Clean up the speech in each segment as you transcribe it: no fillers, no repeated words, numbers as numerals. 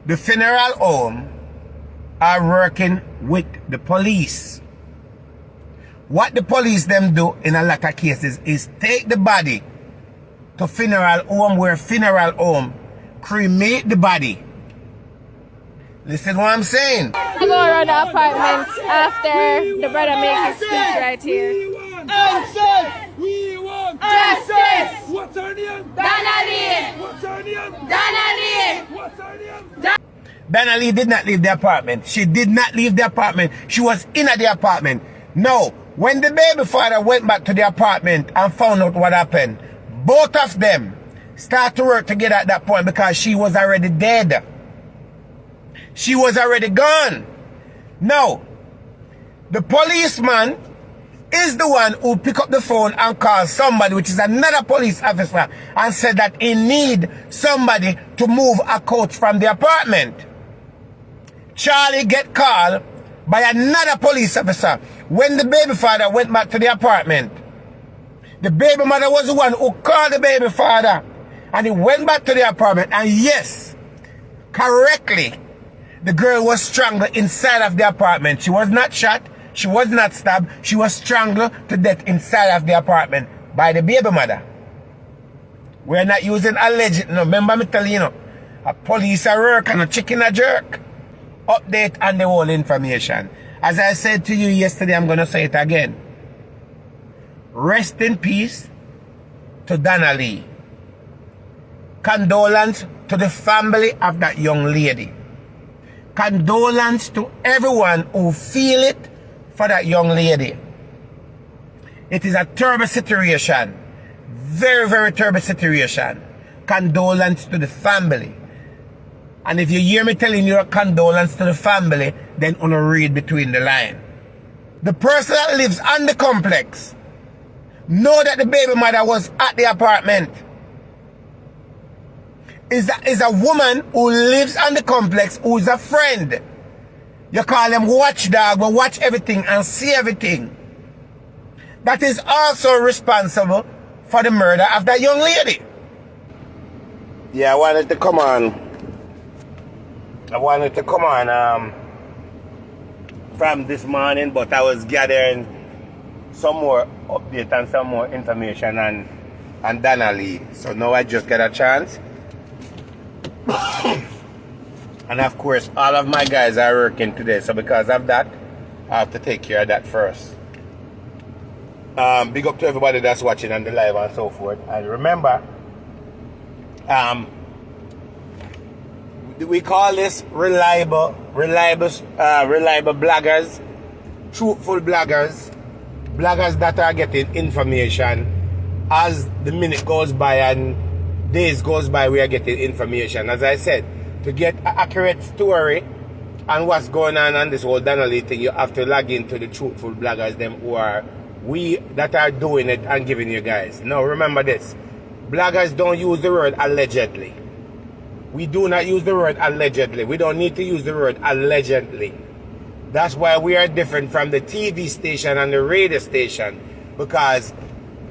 the funeral home are working with the police. What the police them do in a lot of cases is take the body to funeral home, where funeral home cremate the body. Listen what I'm saying. I go around the apartment after the brother make his speech right here. Answers! We want justice! What's her name? Donnalee! What's her name? Donnalee! What's her name? Donnalee did not leave the apartment. She did not leave the apartment. She was in the apartment. No, when the baby father went back to the apartment and found out what happened, both of them start to work together at that point because she was already dead. She was already gone. Now, the policeman is the one who pick up the phone and call somebody, which is another police officer, and said that he need somebody to move a couch from the apartment. Charlie get called by another police officer. When the baby father went back to the apartment, the baby mother was the one who called the baby father, and he went back to the apartment, and yes, correctly, the girl was strangled inside of the apartment. She was not shot. She was not stabbed. She was strangled to death inside of the apartment by the baby mother. We're not using alleged. No, remember me telling you, a police a work and a chicken a jerk. Update on the whole information. As I said to you yesterday, I'm going to say it again. Rest in peace to Donnalee. Condolence to the family of that young lady. Condolence to everyone who feel it for that young lady. It is a terrible situation. Very, very terrible situation. Condolence to the family. And if you hear me telling you a condolence to the family, then you read between the line. The person that lives on the complex know that the baby mother was at the apartment. Is a woman who lives on the complex, who is a friend. You call them watchdog, but watch everything and see everything. That is also responsible for the murder of that young lady. Yeah, I wanted to come on from this morning, but I was gathering some more update and some more information on Donnalee. So now I just got a chance. And of course, all of my guys are working today. So because of that, I have to take care of that first. Big up to everybody that's watching on the live and so forth. And remember, we call this reliable bloggers, truthful bloggers, bloggers that are getting information as the minute goes by and days goes by. We are getting information. As I said, to get an accurate story on what's going on this whole Donnalee thing, you have to log into the truthful bloggers, them who are that are doing it and giving you guys. Now remember this, bloggers don't use the word allegedly. We do not use the word allegedly. We don't need to use the word allegedly. That's why we are different from the TV station and the radio station, because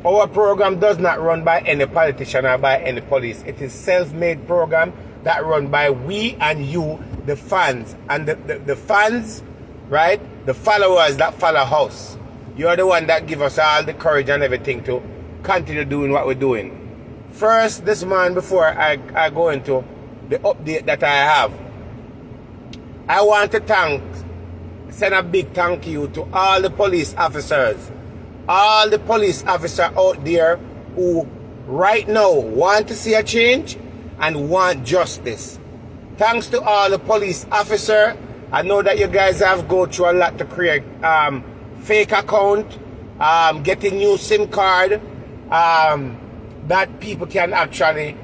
our program does not run by any politician or by any police. It is self-made program that run by we and you, the fans. And the fans, right? The followers that follow us. You're the one that give us all the courage and everything to continue doing what we're doing. First, this man, before I go into the update that I have, I want to send a big thank you to all the police officers. All the police officers out there who right now want to see a change and want justice. Thanks to all the police officers. I know that you guys have go through a lot to create fake account, getting new SIM card, that people can actually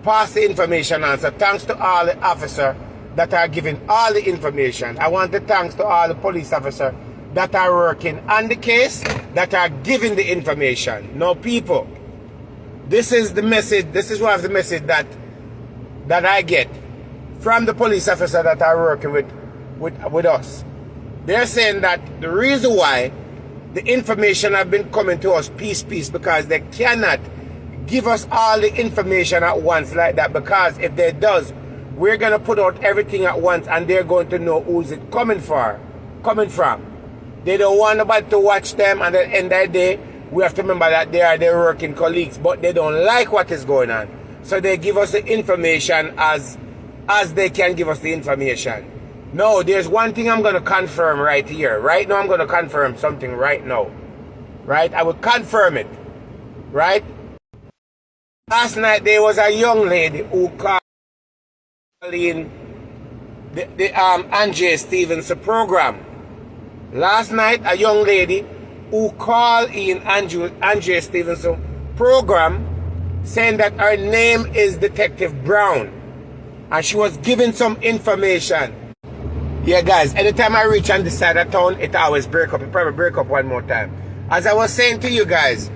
pass the information on. So thanks to all the officers that are giving all the information. I want to thanks to all the police officers that are working on the case, that are giving the information. Now people, this is the message, this is one of the message that I get from the police officers that are working with us. They're saying that the reason why the information have been coming to us piece, because they cannot give us all the information at once like that, because if they does, we're going to put out everything at once, and they're going to know who's it coming from. They don't want nobody to watch them, and at the end of the day, we have to remember that they are their working colleagues, but they don't like what is going on. So they give us the information as they can give us the information. No, there's one thing I'm going to confirm right here. Right now, I'm going to confirm something right now. Right? I will confirm it. Right? Last night, there was a young lady who called in the Angie Stevenson program. Last night, a young lady who called in Angie Stevenson program saying that her name is Detective Brown. And she was giving some information. Yeah, guys, anytime I reach on this side of town, it always break up. It probably break up one more time. As I was saying to you guys,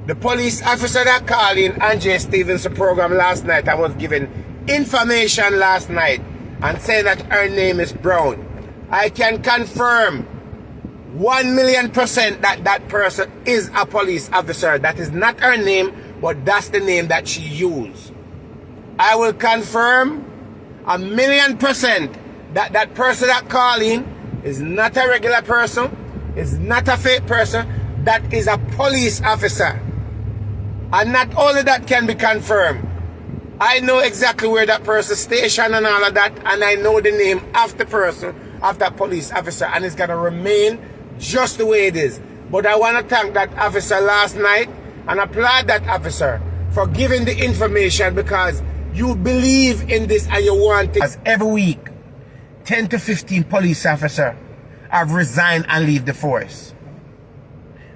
the police officer that called in Angie Stevenson program last night, I was given information last night and saying that her name is Brown. I can confirm 1,000,000% that that person is a police officer. That is not her name, but that's the name that she used. I will confirm 1,000,000% that that person that called in is not a regular person, is not a fake person, that is a police officer. And not only that can be confirmed, I know exactly where that person is stationed and all of that, and I know the name of the person, of that police officer, and it's going to remain just the way it is. But I want to thank that officer last night and applaud that officer for giving the information, because you believe in this and you want it. As every week, 10 to 15 police officers have resigned and leave the force.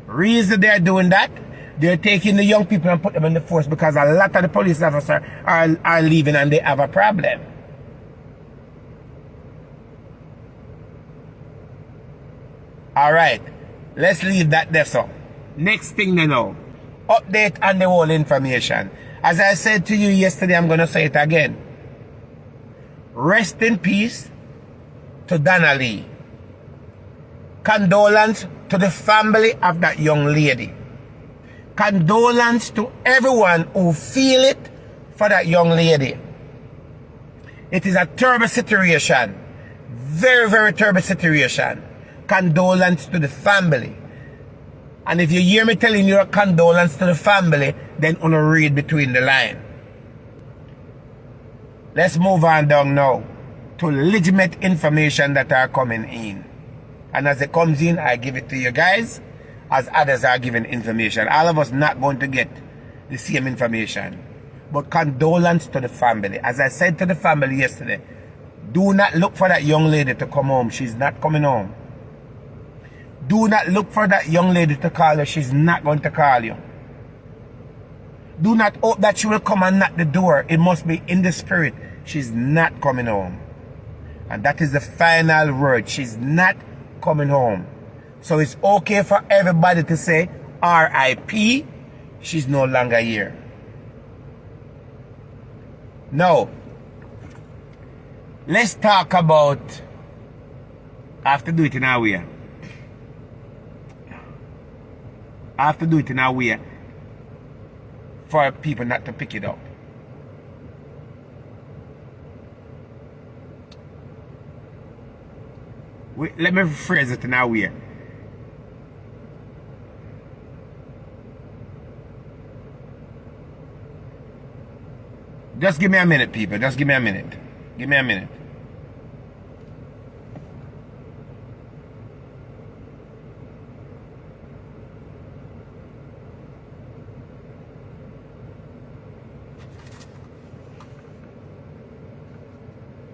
Reason they're doing that, they're taking the young people and put them in the force because a lot of the police officers are leaving and they have a problem. Alright, let's leave that there so. Next thing they know, update on the whole information. As I said to you yesterday, I'm going to say it again. Rest in peace to Donnalee. Condolence to the family of that young lady. Condolence to everyone who feel it for that young lady. It is a terrible situation. Very, very terrible situation. Condolence to the family. And if you hear me telling you a condolence to the family, then you read between the lines. Let's move on down now to legitimate information that are coming in. And as it comes in, I give it to you guys, as others are giving information. All of us not going to get the same information. But condolence to the family. As I said to the family yesterday, do not look for that young lady to come home. She's not coming home. Do not look for that young lady to call you. She's not going to call you. Do not hope that she will come and knock the door. It must be in the spirit. She's not coming home. And that is the final word. She's not coming home. So it's okay for everybody to say R.I.P. She's no longer here. Now, let's talk about, I have to do it in our way. I have to do it in our way for people not to pick it up. Let me phrase it in our way. Just give me a minute, people. Just give me a minute. Give me a minute.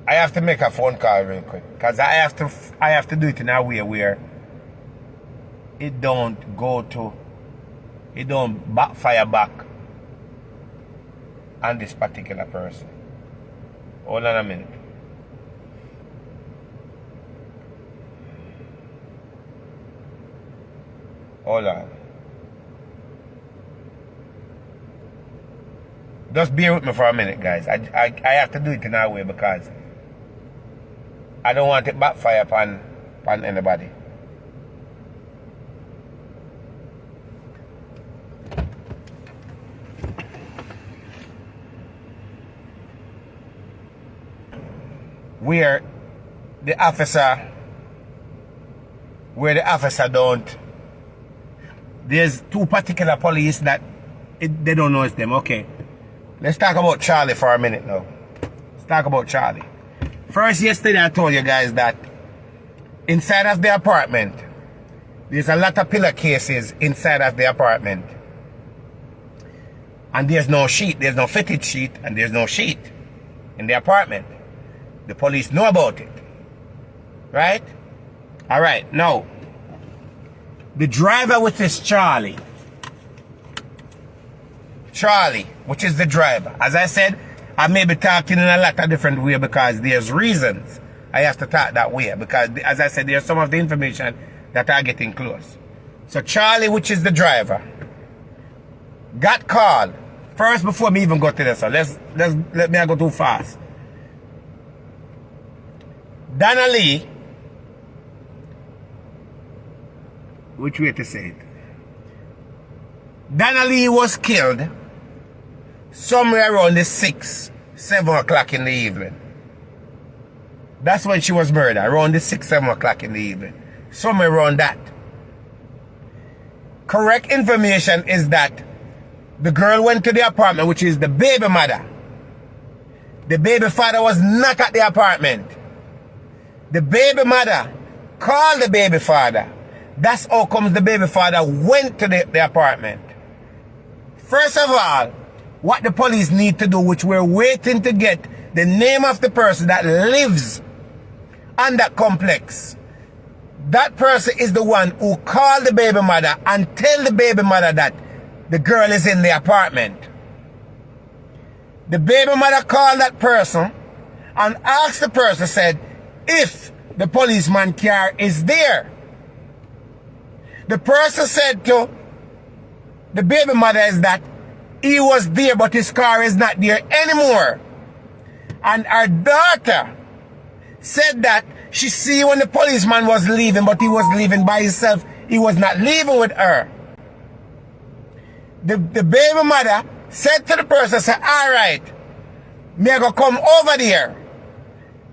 I have to make a phone call real quick, because I have to do it in a way where it don't backfire back on this particular person. Hold on a minute. Hold on. Just bear with me for a minute, guys. I have to do it in a way because I don't want it backfire upon anybody. where the officer don't. There's two particular police that they don't know it's them. Okay, let's talk about Charlie for a minute now. Let's talk about Charlie. First, yesterday I told you guys that inside of the apartment, there's a lot of pillar cases inside of the apartment. And there's no sheet, there's no fitted sheet, and there's no sheet in the apartment. The police know about it. Right? Alright, now, the driver, which is Charlie, which is the driver. As I said, I may be talking in a lot of different ways because there's reasons I have to talk that way. Because, as I said, there's some of the information that are getting close. So Charlie, which is the driver, got called. First, before me even go to this, so let me go too fast. Donnalee, which way to say it? Donnalee was killed somewhere around the 7 o'clock in the evening. That's when she was murdered, around the 7 o'clock in the evening. Somewhere around that. Correct information is that the girl went to the apartment, which is the baby mother. The baby father was not at the apartment. The baby mother called the baby father. That's how comes the baby father went to the apartment. First of all, what the police need to do, which we're waiting to get the name of the person that lives on that complex. That person is the one who called the baby mother and tell the baby mother that the girl is in the apartment. The baby mother called that person and asked the person, said, if the policeman car is there. The person said to the baby mother is that he was there, but his car is not there anymore. And her daughter said that she see when the policeman was leaving, but he was leaving by himself. He was not leaving with her. The baby mother said to the person, said, all right, me I go come over there.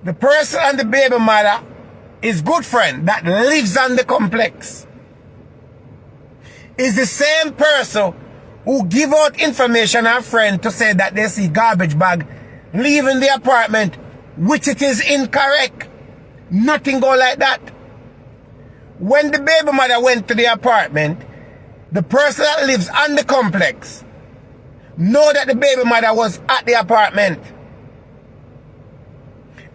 The person and the baby mother is good friend that lives on the complex. Is the same person who give out information to her friend to say that they see garbage bag leaving the apartment, which it is incorrect. Nothing go like that. When the baby mother went to the apartment, the person that lives on the complex know that the baby mother was at the apartment.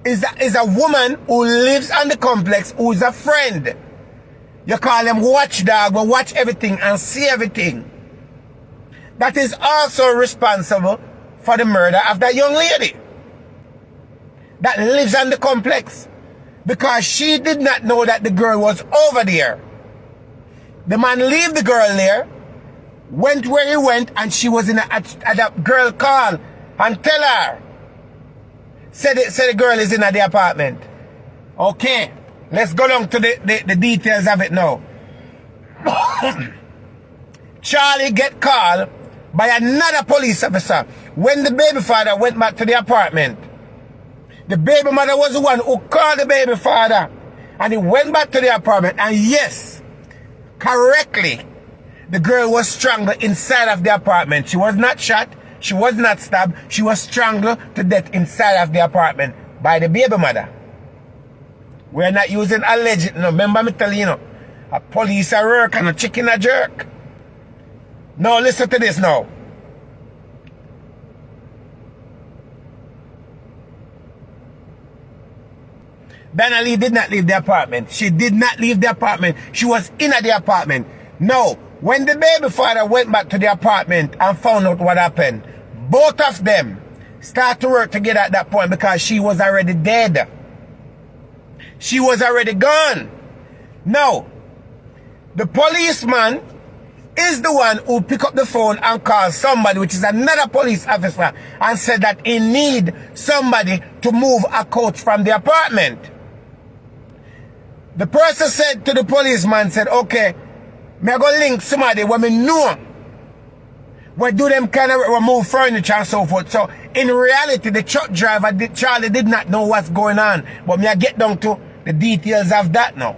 Is a woman who lives on the complex who is a friend. You call them watchdog, but watch everything and see everything. That is also responsible for the murder of that young lady that lives on the complex, because she did not know that the girl was over there. The man leave the girl there, went where he went, and she was in a girl call and tell her, said the girl is in the apartment. Okay, let's go down to the details of it now. Charlie get called by another police officer when the baby father went back to the apartment. The baby mother was the one who called the baby father, and he went back to the apartment, and yes, correctly, the girl was strangled inside of the apartment. She was not shot, she was not stabbed, she was strangled to death inside of the apartment by the baby mother. We're not using alleged, no, remember me telling you, a police a work and a chicken a jerk. Now listen to this now. Donnalee did not leave the apartment. She did not leave the apartment. She was in the apartment. No, when the baby father went back to the apartment and found out what happened, both of them start to work together at that point because she was already dead. She was already gone. Now, the policeman is the one who pick up the phone and call somebody, which is another police officer, and said that he need somebody to move a couch from the apartment. The person said to the policeman, said, okay, me I go link somebody when me know where do them kind of remove furniture and so forth. So in reality, the truck driver, Charlie, did not know what's going on. But me I get down to the details of that now.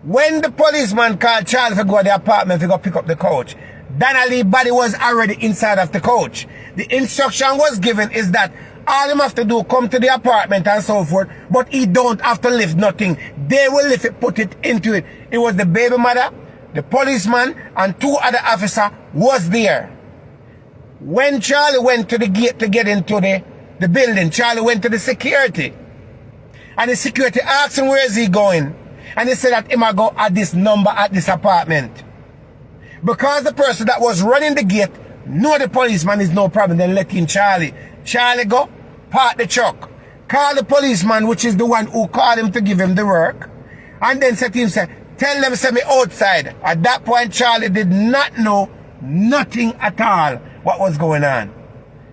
When the policeman called Charlie to go to the apartment to go pick up the coach, Donnalee body was already inside of the coach. The instruction was given is that all him have to do come to the apartment and so forth, but he don't have to lift nothing. They will lift it, put it into it. It was the baby mother, the policeman, and 2 other officers was there. When Charlie went to the gate to get into the building, Charlie went to the security. And the security asked him where is he going. And he said that he might go at this number at this apartment. Because the person that was running the gate knew the policeman is no problem, then let in Charlie. Charlie go, park the truck, call the policeman, which is the one who called him to give him the work, and then said to him, say, tell them send me outside. At that point, Charlie did not know nothing at all what was going on.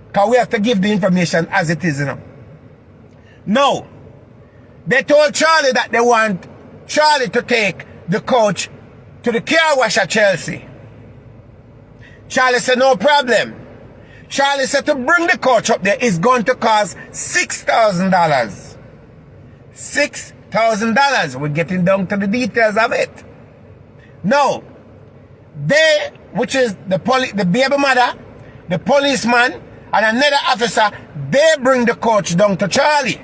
Because we have to give the information as it is, you know. No. They told Charlie that they want Charlie to take the coach to the car wash at Chelsea. Charlie said, no problem. Charlie said to bring the coach up there is going to cost $6,000. $6,000. We're getting down to the details of it. No. They, which is the baby mother, the policeman, and another officer, they bring the coach down to Charlie.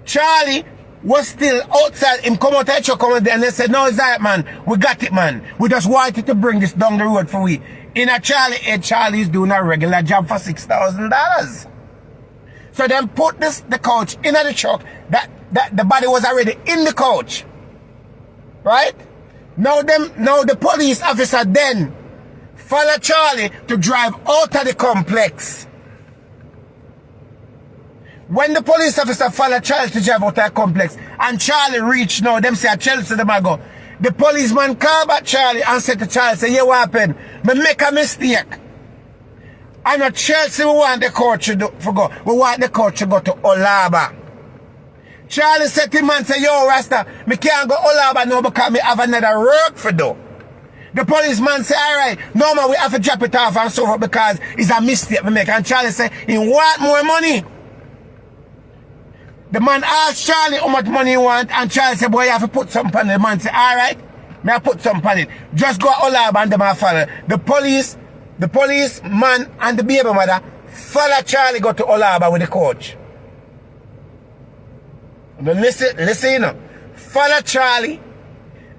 Charlie was still outside. Him come out the truck, come out there, and they said, no, it's that, man. We got it, man. We just wanted to bring this down the road for we. In a Charlie is doing a regular job for $6,000. So then put the coach in the truck. That the body was already in the coach. Right? Now the police officer then follow Charlie to drive out of the complex. When the police officer followed Charlie to drive out of the complex and Charlie reached now, them say at Chelsea, them I go. The policeman called back Charlie and said to Charlie, say, yeah, what happened? Me make a mistake. I'm not Chelsea, we want the coach to go. We want the coach to go to Olaba. Charlie said to him and say, yo, Rasta, me can't go Olaba now because me have another work for do. The policeman say, all right, no man, we have to drop it off and so forth because it's a mistake we make. And Charlie say, he want more money. The man asked Charlie how much money he want, and Charlie said, boy, you have to put something on it. The man said, all right, may I put something on it. Just go to Olaba and them follow. The policeman and the baby mother follow Charlie go to Olaba with the coach. But listen, you know. Follow Charlie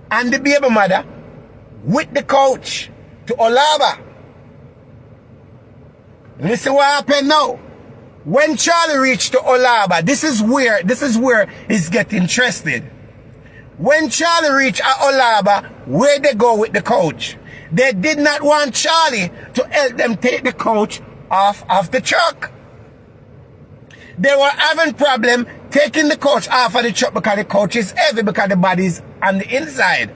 and the baby mother with the coach to Olaba. Listen what happened now. When Charlie reached to Olaba, this is where he's getting interested. When Charlie reached at Olaba, where they go with the coach? They did not want Charlie to help them take the coach off of the truck. They were having problem taking the coach off of the truck because the coach is heavy because the body's on the inside.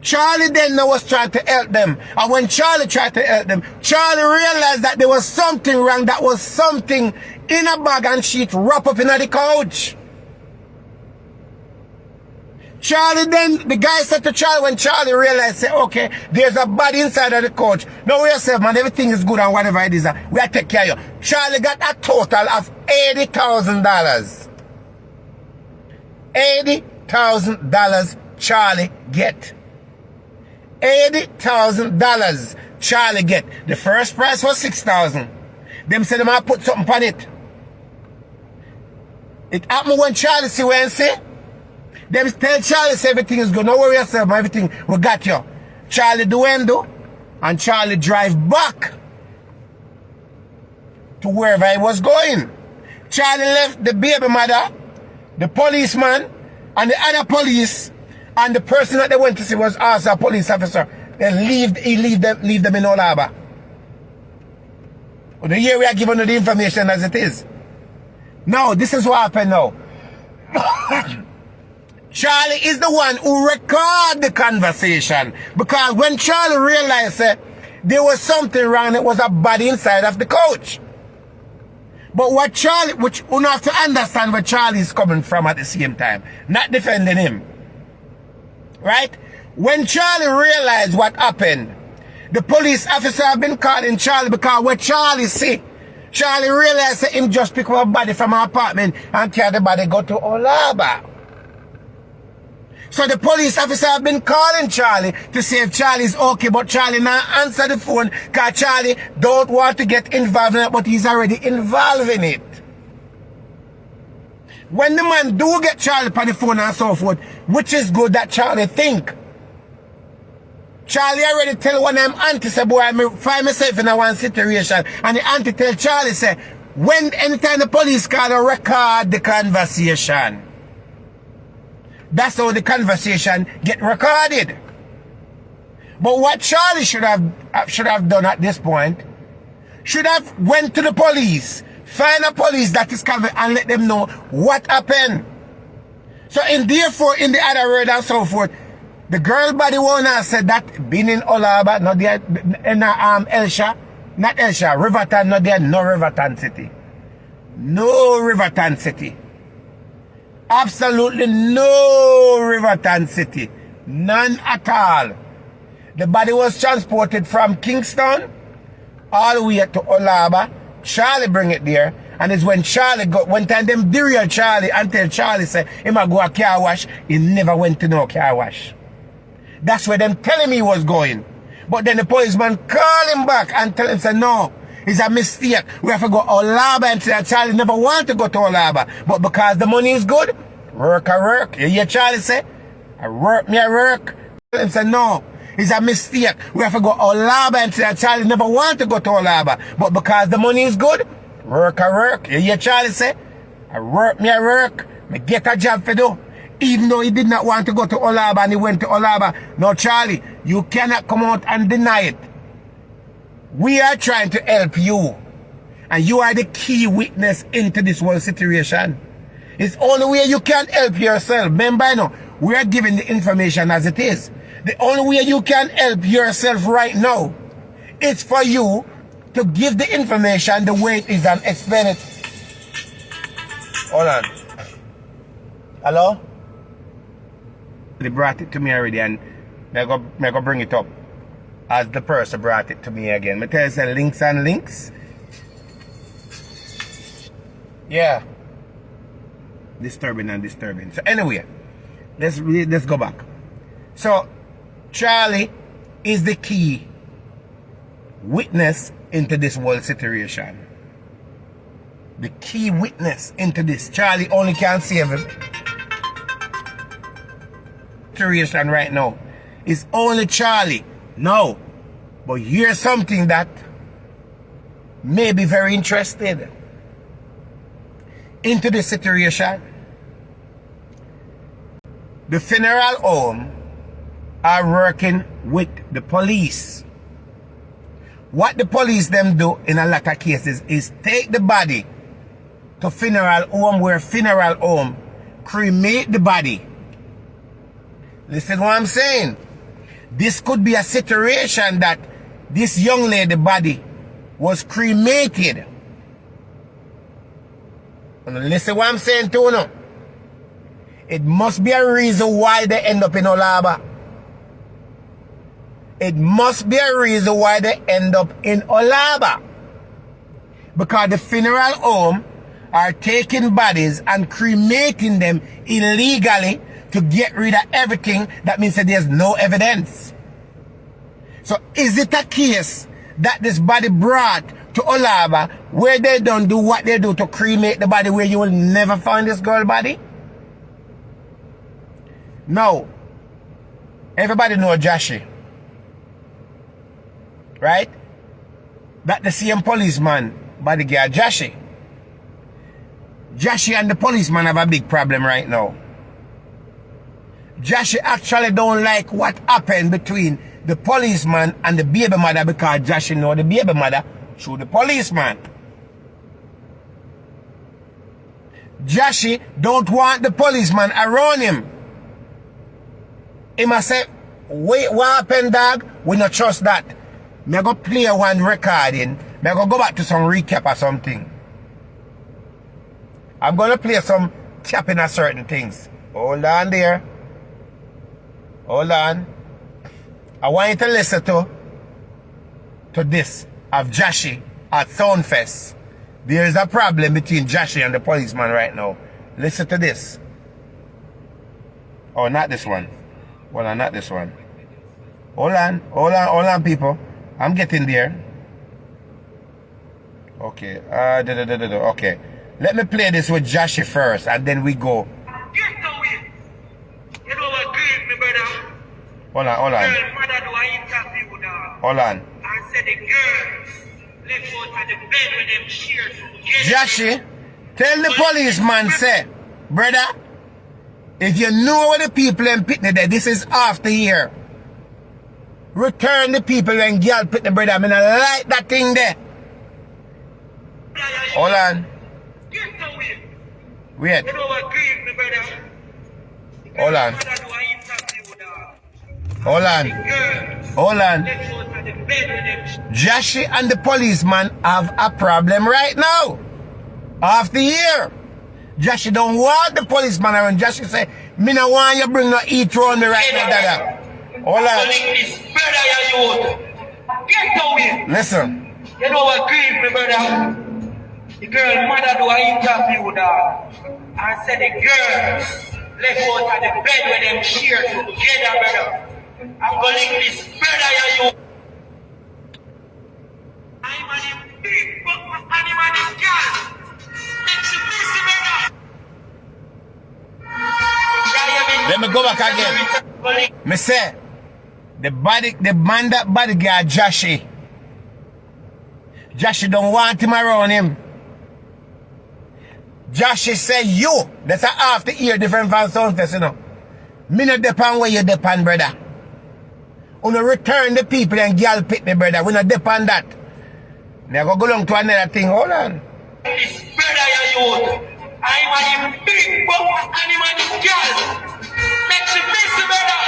Charlie then was trying to help them. And when Charlie tried to help them, Charlie realized that there was something wrong. That was something in a bag and sheet wrapped up in the coach. Charlie then, the guy said to Charlie, when Charlie realized, say, okay, there's a body inside of the coach. Don't worry yourself, man, everything is good and whatever it is, we'll take care of you. Charlie got a total of $80,000. $80,000 Charlie get. $80,000 Charlie get. The first price was $6,000. Them said they might put something on it. It happened when Charlie see where and say. Them tell Charlie say everything is good. Don't worry yourself, man, everything we got you. Charlie do endo and Charlie drive back to wherever he was going. Charlie left the baby mother, the policeman, and the other police. And the person that they went to see was also a police officer. Then he leave them in Olaba. Well, here we are giving you the information as it is. Now, this is what happened now. Charlie is the one who recorded the conversation. Because when Charlie realized there was something wrong, it was a body inside of the coach. But what Charlie, which you have to understand where Charlie is coming from at the same time. Not defending him. Right? When Charlie realized what happened, The police officer have been calling Charlie because what Charlie see, Charlie realized that him just pick up a body from our apartment and carry the body go to Olaba. So the police officer have been calling Charlie to see if Charlie's okay, but Charlie now answer the phone because Charlie don't want to get involved in it, but he's already involved in it. When the man do get Charlie on the phone and so forth, which is good that Charlie think. Charlie already tell one of them auntie say, boy, I find myself in a one situation. And the auntie tell Charlie say, anytime the police call or record the conversation. That's how the conversation get recorded. But what Charlie should have done at this point, should have went to the police, find a police that is covered and let them know what happened. So therefore, in the other word and so forth, the girl body owner said that being in Olaba, not there, in Elsha, not Elsha, Riverton, not there, no Riverton City. No Riverton City. Absolutely no Riverton City. None at all. The body was transported from Kingston all the way to Olaba. Charlie bring it there. And it's when Charlie got, one time them derail Charlie until Charlie said, he might go a car wash. He never went to no car wash. That's where them telling me he was going. But then the policeman call him back and tell him, say, no, it's a mistake. We have to go to Olaba and say that Charlie never want to go to Olaba. But because the money is good, work a work. You hear Charlie say, I work me a work. Tell him, say, no, it's a mistake. We have to go to Olaba and say that Charlie never want to go to Olaba. But because the money is good, work a work. You hear Charlie say, I work me a work. Me get a job for do. Even though he did not want to go to Olaba and he went to Olaba. No, Charlie, you cannot come out and deny it. We are trying to help you. And you are the key witness into this whole situation. It's only way you can help yourself. Remember, no, we are giving the information as it is. The only way you can help yourself right now is for you to give the information the way it is and explain it. Hold on. Hello? They brought it to me already and I go bring it up as the person brought it to me again. I tell you, say links and links. Yeah. Disturbing and disturbing. So anyway, let's go back. So Charlie is the key witness into this whole situation. The key witness into this. Charlie only can save him. Situation right now is only Charlie. No. But here's something that may be very interested into the situation. The funeral home are working with the police. What the police them do in a lot of cases is take the body to funeral home, where funeral home cremate the body. Listen what I'm saying. This could be a situation that this young lady body was cremated. And listen what I'm saying to you now. It must be a reason why they end up in Olaba. It must be a reason why they end up in Olaba. Because the funeral home are taking bodies and cremating them illegally to get rid of everything. That means that there's no evidence. So is it a case that this body brought to Olaba where they don't do what they do to cremate the body, where you will never find this girl body? No. Everybody know Joshi. Right? That the same policeman body girl Joshi. Joshi and the policeman have a big problem right now. Joshi actually don't like what happened between the policeman and the baby mother, because Joshi know the baby mother through the policeman. Joshi don't want the policeman around him. He must say, wait, what happened, dog? We not trust that. Me go play one recording. Me go back to some recap or something. I'm gonna play some tapping of certain things. Hold on there. Hold on. I want you to listen to to this of Joshy at Soundfest. There is a problem between Joshy and the policeman right now. Listen to this. Oh, not this one. Hold on, not this one. Hold on, people. I'm getting there. Okay. Okay. Let me play this with Joshy first, and then we go. Get away. You know what grieve me, brother? Hold on. Girl, mother do I interview now. Hold on. I said the girl left out of the bed with them shears together. Joshy, tell the policeman, say, brother, if you know what the people in Pitney there, this is after year. Return the people when girl Pitney, brother. I mean, I like that thing there. Hold on. Get away. Wait. You know what grieve me, brother? Hold on. Mother do I interview now. Hold on. Girl Hold on. left out of the bed with them Joshy and the policeman have a problem right now. After year. Joshy don't want the policeman around. Joshy say, me no want you bring no eat round me right now, dada. Hold on. this brother you youth. Get away. Listen. You know what grieve me, brother? The girl mother do I interview now. I said the girl left out of the bed with them shears together, brother. I'm gonna lick this brother you. I'm a big animal girl. Makes you busy, brother. Let me go back again. Me say, the man that bodyguard Joshy. Joshy don't want him around him. Joshy say you. That's a half the ear different from Soundfest, you know. Me not depend where you depend, brother. We no return the people and girl Pitney, brother. We not depend that. Now go along to another thing. Hold on. This brother you youth. I'm a big animal girl. Makes you busy, brother.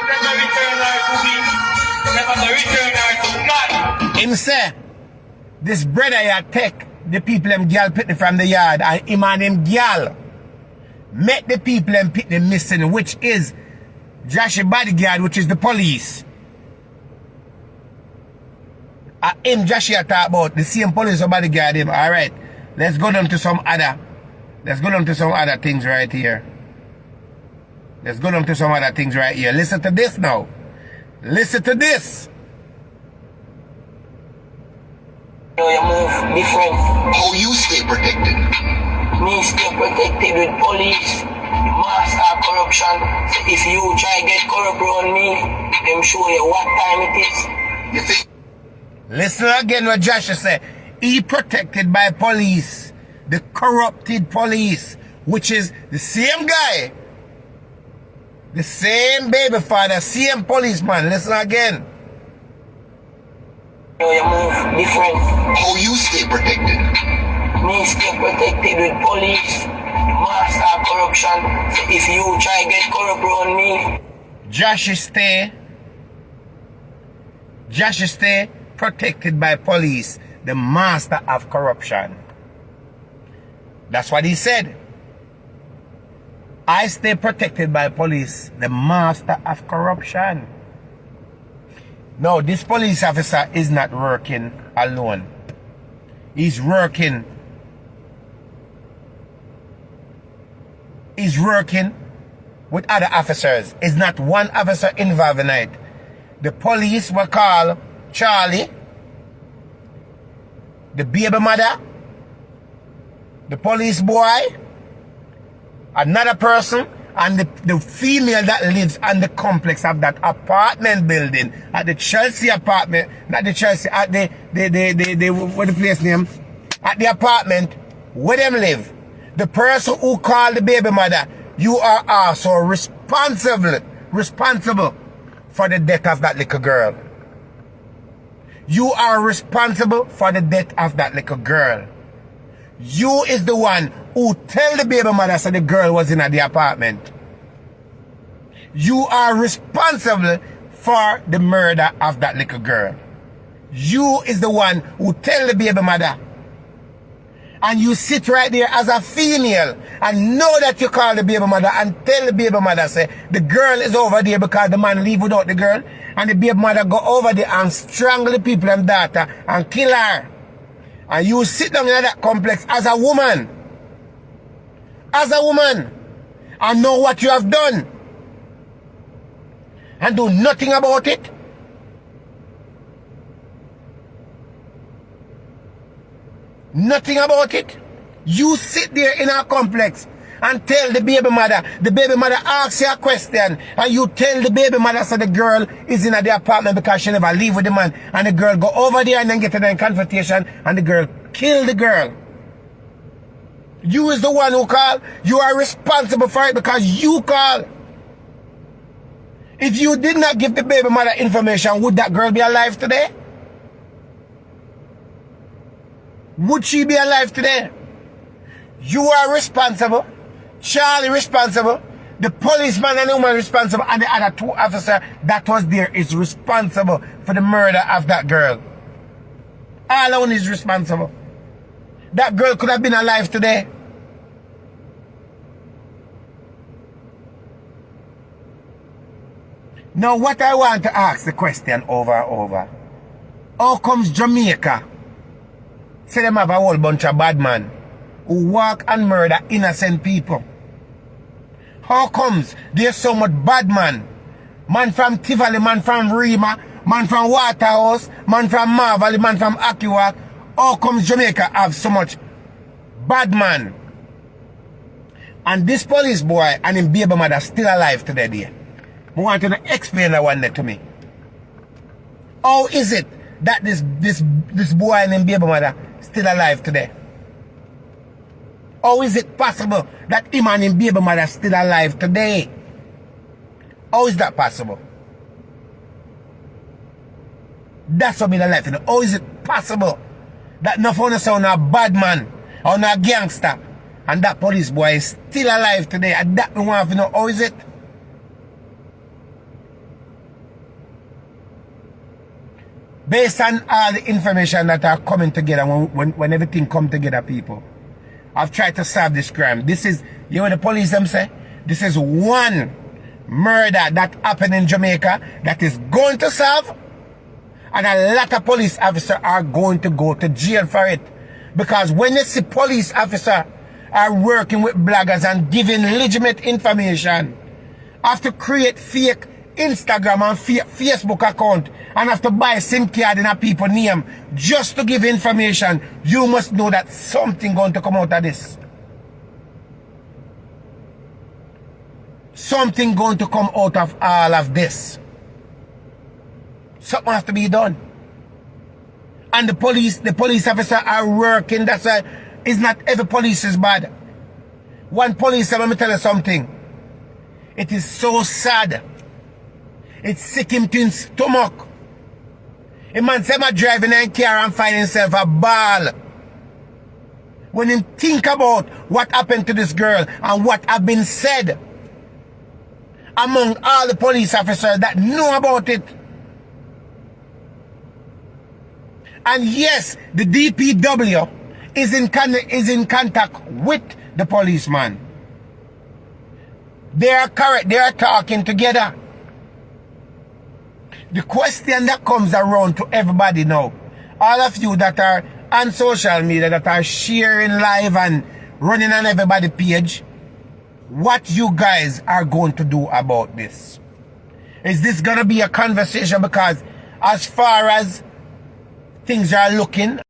Never return her to me. Never go return her to God. Him say, this brother ya take the people them girl Pitney from the yard and him and him girl met the people them Pitney missing, which is Joshy bodyguard, which is the police. Him Joshy talk about the same police who bodyguard him. Alright, let's go down to some other things right here. Let's go down to some other things right here. Listen to this now. Listen to this. You move different. How you stay protected? Me stay protected with police, master corruption. So if you try get corrupt on me, them show you what time it is. You think Listen again what Joshua said. He protected by police. The corrupted police. Which is the same guy. The same baby father. Same policeman. Listen again. You move different. how you stay protected? Me stay protected with police, master corruption. So if you try get corrupt on me, Joshua stay protected by police. The master of corruption. That's what he said. I stay protected by police. The master of corruption. No, this police officer is not working alone. He's working with other officers. It's not one officer involved in it. The police were called Charlie, the baby mother, the police boy, another person, and the female that lives on the complex of that apartment building at the Chelsea apartment, not the Chelsea, at the what the place name? At the apartment where them live. The person who called the baby mother, you are also responsible for the death of that little girl. You are responsible for the death of that little girl. You is the one who tell the baby mother so the girl was in the apartment. You are responsible for the murder of that little girl. You is the one who tell the baby mother. And you sit right there as a female and know that you call the baby mother and tell the baby mother, say, the girl is over there because the man leave without the girl. And the baby mother go over there and strangle the people and daughter and kill her. And you sit down in that complex as a woman. As a woman. And know what you have done. And do nothing about it. Nothing about it. You sit there in a complex and tell the baby mother asks you a question and you tell the baby mother so the girl is in the apartment because she never leave with the man, and the girl go over there and then get in a confrontation and the girl kill the girl. You is the one who call. You are responsible for it because you call. If you did not give the baby mother information, would that girl be alive today? Would she be alive today? You are responsible. Charlie responsible. The policeman and the woman responsible. And the other two officers that was there is responsible for the murder of that girl. All one is responsible. That girl could have been alive today. Now what I want to ask the question over and over. How comes Jamaica say them have a whole bunch of bad men who walk and murder innocent people? How comes there's so much bad man? Man from Tivoli, man from Rima, man from Waterhouse, man from Marvel, man from Akiwak. How comes Jamaica have so much bad man? And this police boy and his baby mother still alive today there. I want you to explain that one there to me. How is it that this boy and his baby mother still alive today? How is it possible that him and his baby mother still alive today? How is that possible? That's what me the life. You know? How is it possible that no one sound a bad man or a gangster and that police boy is still alive today? And that we want to know. How is it? Based on all the information that are coming together, when everything come together, people, I've tried to solve this crime. This is, you know what the police them say? This is one murder that happened in Jamaica that is going to solve. And a lot of police officers are going to go to jail for it. Because when you see police officers are working with bloggers and giving legitimate information, have to create fake Instagram and Facebook account and have to buy SIM card in a people's name just to give information, you must know that something going to come out of this. Something going to come out of all of this. Something has to be done. And the police officer are working. That's why it's not every police is bad. One police, let me tell you something. It is so sad. It sick him to his stomach. A man say, I'm driving in a car and find himself a ball. When he think about what happened to this girl and what have been said among all the police officers that know about it. And yes, the DPW is in contact with the policeman. They are correct. They are talking together. The question that comes around to everybody now, all of you that are on social media, that are sharing live and running on everybody's page, what you guys are going to do about this? Is this going to be a conversation? Because as far as things are looking,